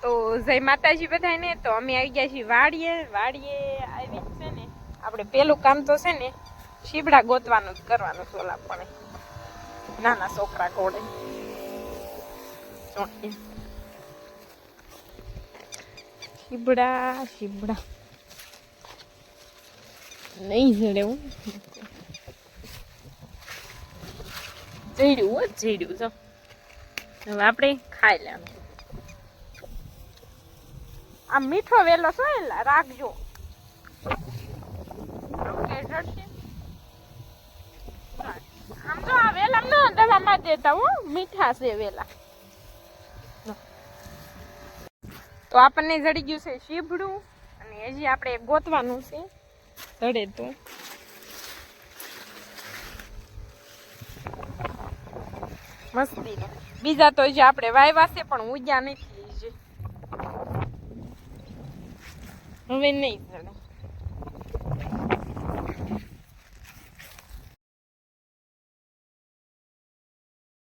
તો જય માતાજી બધાને. તો અમે આવી ગયા છીએ વાડીએ આવી છે ને આપણે પેલું કામ તો છે ને શીબડા ગોતવાનું જ કરવાનું છે. ઓલા પણ નાના છોકરા ઘોડે શીબડા નહીં જડે હું જડ્યું જો હવે આપણે ખાઈ લેવાનું. આ મીઠો વેલો છો રાખજો. આમ તો આ વેલા નો દવામાં દેતા હો, મીઠા છે વેલા. તો આપણને જડી ગયું છે શીબડું અને હજી આપણે ગોતવાનું છે જડે તો. મસ્તી બીજા તો જે આપણે વાયવા છે પણ ઉગ્યા નથી. હવે નહીં જડે.